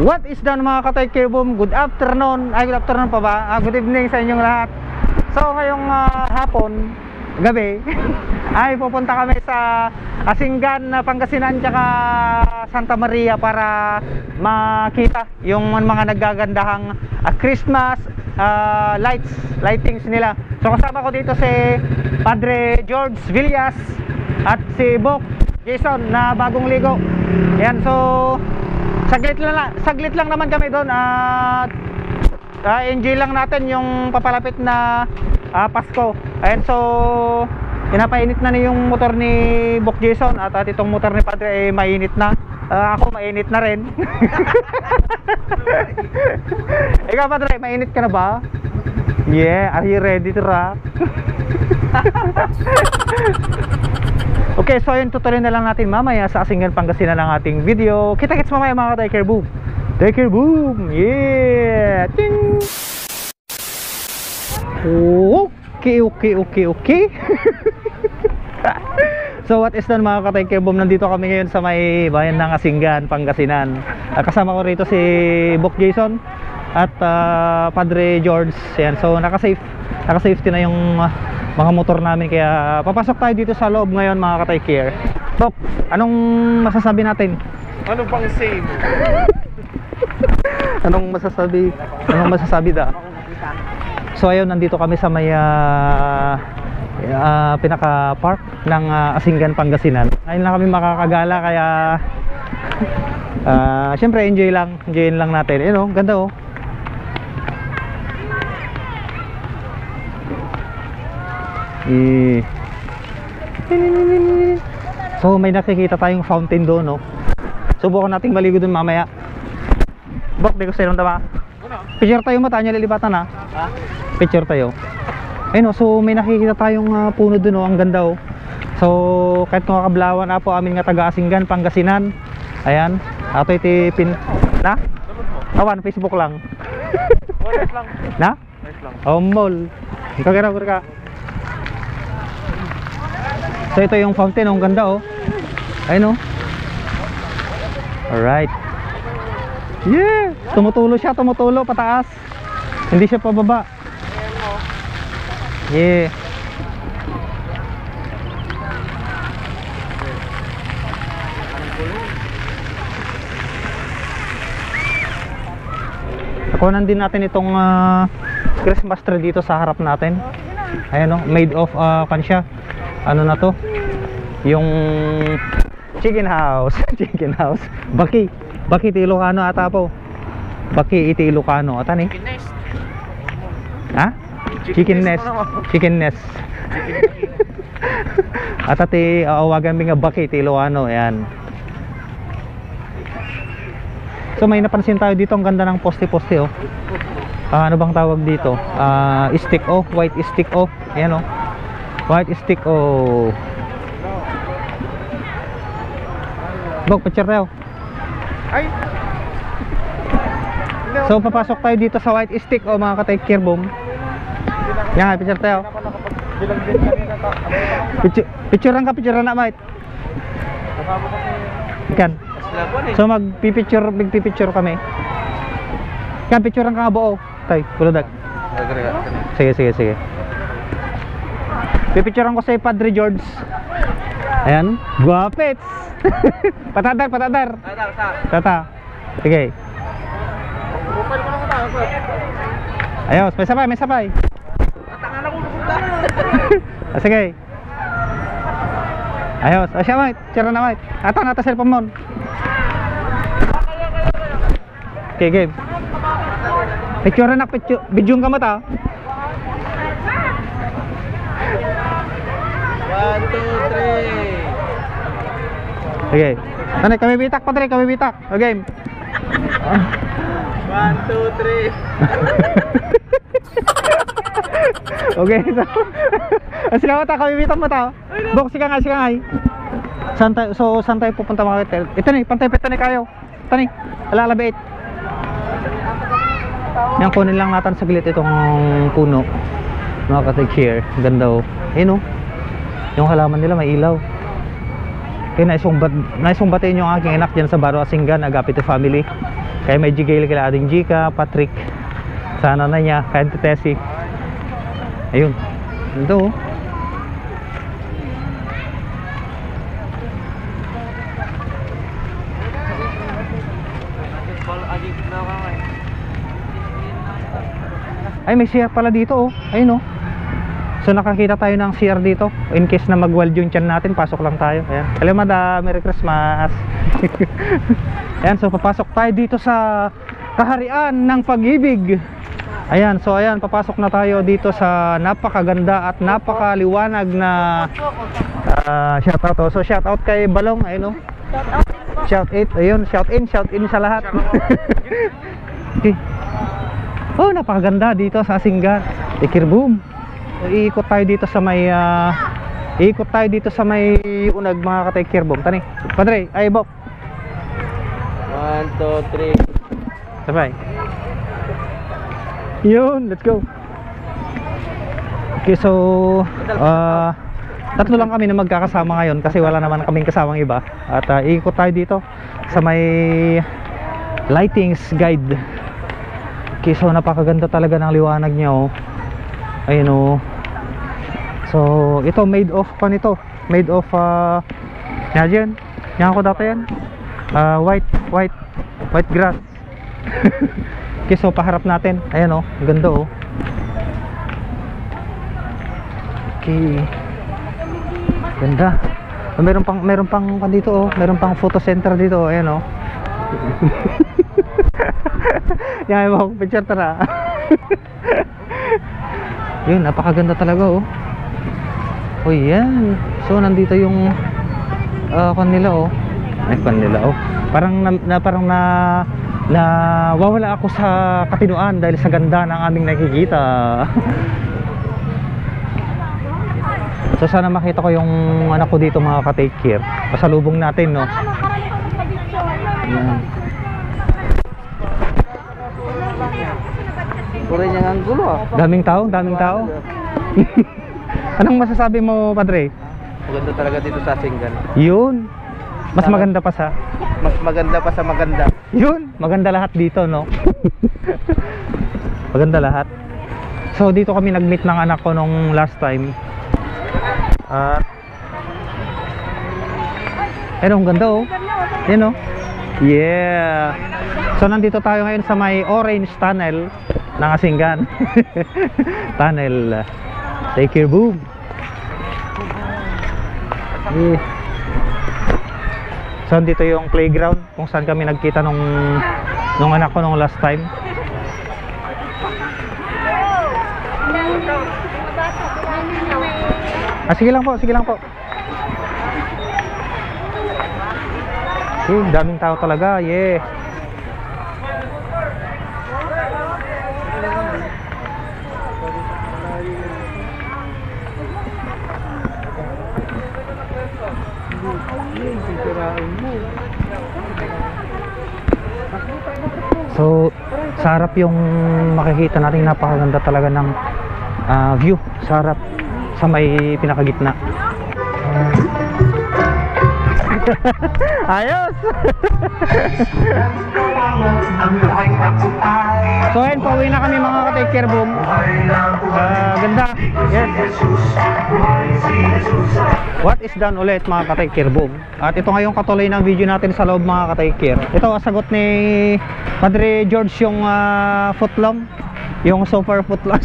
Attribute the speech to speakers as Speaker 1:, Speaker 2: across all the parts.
Speaker 1: What is done mga Katoy Care Boom? Good afternoon. Ay, good afternoon pa ba? Good evening sa inyong lahat. So ngayong hapon, gabi ay pupunta kami sa Asinggan, Pangasinan tsaka Santa Maria para makita yung mga naggagandahang Christmas lightings nila. So kasama ko dito si Padre George Villas at si Bok Jason na bagong ligo. Yan, so saglit lang naman kami doon at enjoy lang natin yung papalapit na Pasko. Ayan, so pinapainit na yung motor ni Bok Jason at itong motor ni Padre ay mainit na. Ako mainit na rin. Ikaw Padre, mainit ka na ba? Yeah, are you ready to rock? Okay, so yun, tutuloy na lang natin mamaya sa Asinggan, Pangasinan ang ating video. Kita-kits mamaya mga Katoy Care Boom. Take care boom! Yeah! Ting! Okay. So what is done mga Katoy Care Boom? Nandito kami ngayon sa may bayan ng Asinggan, Pangasinan. Kasama ko rito si Bok Jason at Padre George. Yan. So naka-safety na yung mga motor namin, kaya papasok tayo dito sa loob ngayon mga Katoy Care. Bok, anong masasabi natin?
Speaker 2: Ano bang save?
Speaker 1: Anong masasabi da? So ayun, nandito kami sa may pinaka park ng Asinggan, Pangasinan. Ngayon lang kami makakagala, kaya syempre enjoy lang natin. Ayun, oh, ganda oh. So may nakikita tayong fountain doon, no? Subukan nating maligo doon mamaya. Bok, di ko sa'yo tama. Picture tayo, mata niya lilibatan ha. Picture tayo. Ayun, so may nakikita tayong puno doon, no? Ang ganda oh. So kahit kung kakablawan na po amin nga taga Asinggan, Pangasinan. Ayan, ato itipin na? Awan, Facebook lang.
Speaker 2: Nice lang.
Speaker 1: Na?
Speaker 2: Nice lang.
Speaker 1: Oh, mall. Ikaw ka. So ito yung fountain, ang ganda oh. Ayun oh. Alright. Yeah, tumutulo pataas. Hindi siya pababa. Yeah. Nakunan din natin itong Christmas tree dito sa harap natin. Ayan oh, made of kansya. Ano na to? Yung chicken house. Baki ti Ilocano ata po. Baki iti Ilocano ata ni. Ha? Chicken nest. Ata ti awagan mi nga baki ti Ilocano. Ayan. So may napansin tayo dito, ang ganda ng poste oh. Ano bang tawag dito? Stick oh, white stick oh. Ayan oh. White stick oh. Bok, picture tayo.
Speaker 2: Ay.
Speaker 1: So papasok tayo dito sa white stick oh mga Katoy Care Boom. Yan, picture tayo. Picture na mate. Ikan. So magpipicture kami. Kan picture ka buo. Tay, puludag. Sige. Pipicturean ko sa Padre George. Ayan, guwapits. Patadar. Tata. Sige. Ayos, may sabay. Sige. Ayos, asya mate, tira na mate. Nata cellphone mo. Okay, game. Picture video ka mata.
Speaker 2: 1, 2, 3.
Speaker 1: Okay. Tanay, kami bitak Padre, kami bitak. Okay.
Speaker 2: 1, 2, 3.
Speaker 1: Okay, so mata, kami bitak mata. Bok, sige nga. Saan tayo pupunta mga Katoy? Ito ni, pantay kayo. Tani, alalabait. Yan, kunin lang natin saglit itong puno. Mga Katoy Care, ganda oh. Ayun oh. Yung halaman nila may ilaw. Kaya naisumbatin yung aking anak dyan sa Baro Asinggan, Agapito family. Kaya may Jigale kila ading Jika, Patrick, sana na niya, kaya Tesi. Ayun. Ito. Ay, may CR pala dito, oh. Ayun, oh. So nakakita tayo ng CR dito. In case na mag-weld yung tiyan natin, pasok lang tayo. Ayan. Hello, madam. Merry Christmas. Ayan, so papasok tayo dito sa kaharian ng pag-ibig. Ayan, so ayan, papasok na tayo dito sa napakaganda at napakaliwanag na shoutout. So shoutout kay Balong, ayun, oh. Shout it, ayun, shout in sa lahat. Okay. Oh, napakaganda dito sa Asinggan. Tikirboom. So, iikot tayo dito sa may unag, mga ka-Tikirboom. Tani, Padre, ay bok.
Speaker 2: 1, 2, 3.
Speaker 1: Sabay. Yun, let's go. Okay, so tatlo lang kami na magkakasama ngayon kasi wala naman kaming kasamang iba. At iikot tayo dito sa may lightings guide. Okay, so napakaganda talaga ng liwanag niya, oh. Ayun, oh. So ito made of panito, made of yan ako dati yan, white grass. Okay, so paharap natin, ayan, oh, ganda, oh. Okay, ganda. Meron pang dito, oh, meron pang photo center dito, oh. Ayan, oh. Yan, mo picture tara. Yun, napakaganda talaga, oh. Oh, yan. So nandito yung kanila, oh. Ay, kanila, oh. Parang wawala ako sa katinuan dahil sa ganda ng aming nakikita. So sana makita ko yung anak ko dito, mga ka-take care. Pasalubong natin, no. Yan.
Speaker 2: Puro niya ang gulo, ah.
Speaker 1: Daming tao. Anong masasabi mo, Padre?
Speaker 2: Maganda talaga dito sa Asinggan.
Speaker 1: Yun. Mas maganda pa sa
Speaker 2: maganda.
Speaker 1: Yun, maganda lahat dito, no? Maganda lahat. So dito kami nag-meet ng anak ko nung last time. Ang ganda, oh. Yan, oh. Yeah. So nandito tayo ngayon sa may orange tunnel ng Asinggan. Tunnel. Take care, boom. Yeah. So dito yung playground kung saan kami nagkita nung anak ko nung last time. Sige lang po. Daming tao talaga, yeah. So sa harap yung makikita natin, napakaganda talaga ng view sa harap, sa may pinakagitna. Ayos. So ayun, pauwi na kami, mga ka-take care, boom. Ganda. Yes. What is done ulit, mga ka-take care, boom. At ito ngayong katuloy ng video natin sa loob, mga ka-take care. Ito sagot ni Padre George yung footlong. Yung super footlong.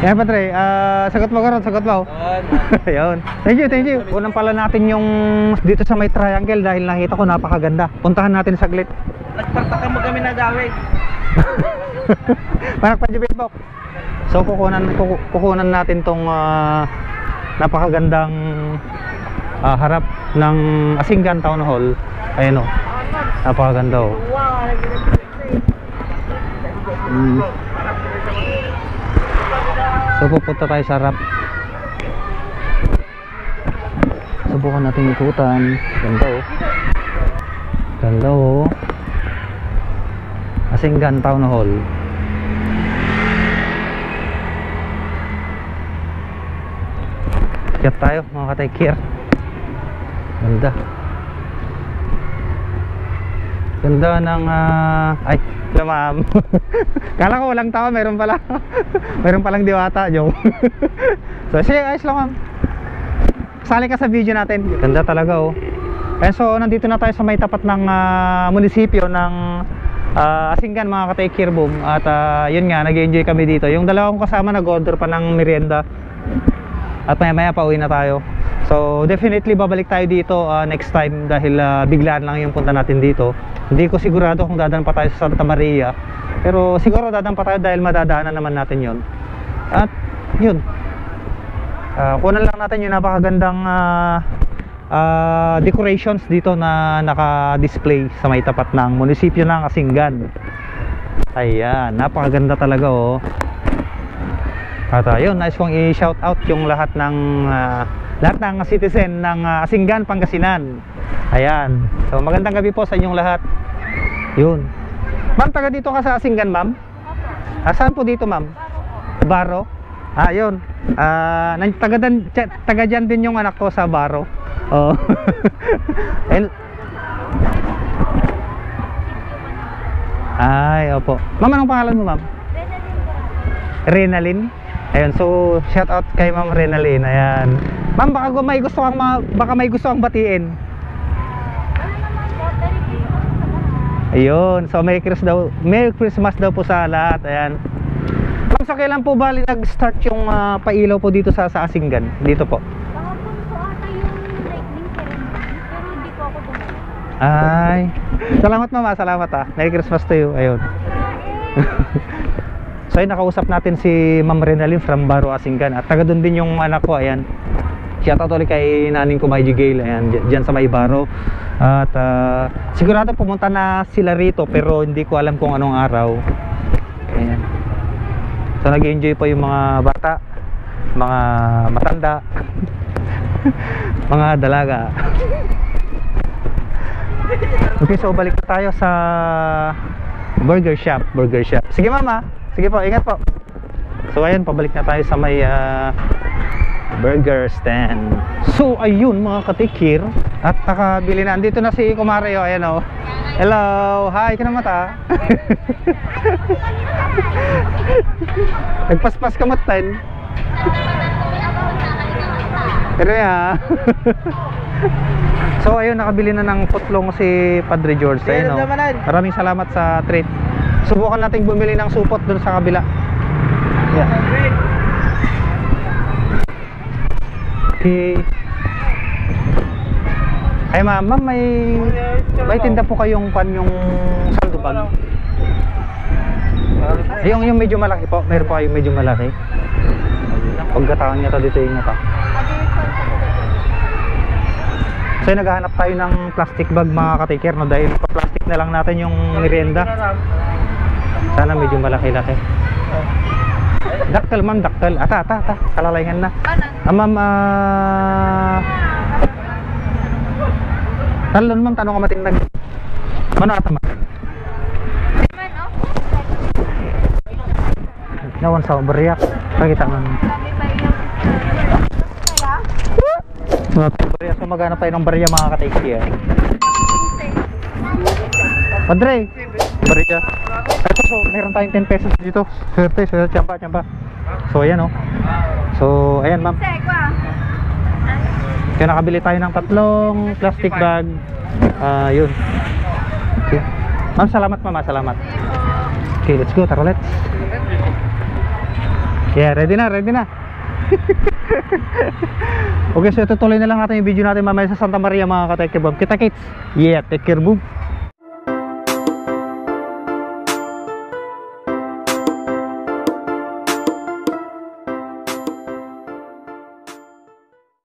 Speaker 1: Yan, Padre, sagot mo karon, sagot mo. Ayun. Thank you. Unang pala natin yung dito sa may triangle dahil nakita ko napakaganda. Puntahan natin saglit.
Speaker 2: Nagtartaka mo kami na gawin.
Speaker 1: Panak pa Facebook. So kukunan natin tong napakagandang harap ng Asinggan Town Hall. Ayun, oh. Napakaganda, oh. So pupunta tayo sa harap. Subukan natin ikutan. Ganda, oh. Asinggan Town Hall. Kaya tayo, mga ka-take care. Ganda. Ganda ng ay, wala ma'am. Kala ko walang tao, meron pala. Meron palang diwata, joke. So sige, ayos lang ma'am. Sali ka sa video natin. Ganda talaga oh. And so nandito na tayo sa may tapat ng munisipyo ng Asinggan mga ka-take care boom. At yun nga, nag-enjoy kami dito. Yung dalawang kasama nag-order pa ng merienda. At maya maya pauwi na tayo. So definitely babalik tayo dito next time. Dahil biglaan lang yung punta natin dito. Hindi ko sigurado kung dadaan pa tayo sa Santa Maria. Pero siguro dadaan pa tayo dahil madadaanan naman natin yun. At yun, kunan lang natin yung napakagandang decorations dito na naka-display sa may tapat ng munisipyo ng Asinggan. Ayan, napakaganda talaga oh. At yun, nice kong i-shout out yung lahat ng citizen ng Asinggan, Pangasinan. Ayan, so magandang gabi po sa inyong lahat. Yun. Ma'am, taga dito ka sa Asinggan, ma'am? Saan po dito, ma'am? Baro? Yun. Taga dyan din yung anak ko sa Baro. Oh. Ay, opo. Ma'am, anong pangalan mo, ma'am? Renalyn. Ayun, so shout out kay Ma'am Renalyn. Ayan. Ma'am, baka may gusto kang batiin. Ayun, so Merry Christmas daw po sa lahat. Ayan. Ma'am, so kailan po ba nag-start yung pailaw po dito sa Asinggan? Dito po. Ay, salamat mama, salamat Merry Christmas to you. Ayun. So ayun, nakausap natin si Ma'am Renalyn from Baro, Asinggan. At taga doon din yung anak ko, ayan. Shoutout ulit kay naning ko, Maiji Gail, ayan, dyan sa may Baro. At sigurado pumunta na sila rito, pero hindi ko alam kung anong araw. Ayan. So nag-enjoy pa yung mga bata, mga matanda, mga dalaga. Okay, so balik na tayo sa burger shop. Sige mama, sige po, ingat po. So ayun, pabalik na tayo sa may burger stand. So ayun mga katikir, at nakabili na. Andito na si Kumario, ayan o. Hello, hi ka na mata. Nagpaspas ka matan. Pero ya. So ayun, nakabili na ng putlong si Padre George. Ayun, no? Maraming salamat sa treat. Subukan nating bumili ng supot dun sa kabila. Yeah. Okay. Ay ma'am, may tinda po kayong yung sandubag. Yung medyo malaki po. Meron po kayong medyo malaki. Pagkataan niya dito yung ito. So naghahanap tayo ng plastic bag mga katiker, no? Dahil pa-plastic na lang natin yung merienda. Sana medyo malaki-laki. Daktal ma'am, daktal. Ata. Kalalayngan na. Ma'am, talon ma'am, tanong ka matinag. Mano ata ma'am? Nawan sa beriak. Pakita ma'am. So maghanap tayo ng barya mga ka-take. Padre, barya. Ito, so meron tayong 10 pesos dito. Swerte, tiyamba. So ayan o. So ayan ma'am. Kaya nakabili tayo ng 3 plastic bag. Yun. Okay. Ma'am, salamat mama, salamat. Okay, let's go, tara let's. Yeah, ready na. Okay, so itutuloy na lang natin yung video natin mamaya sa Santa Maria mga ka-take care. Kita kits. Yeah, take care boom.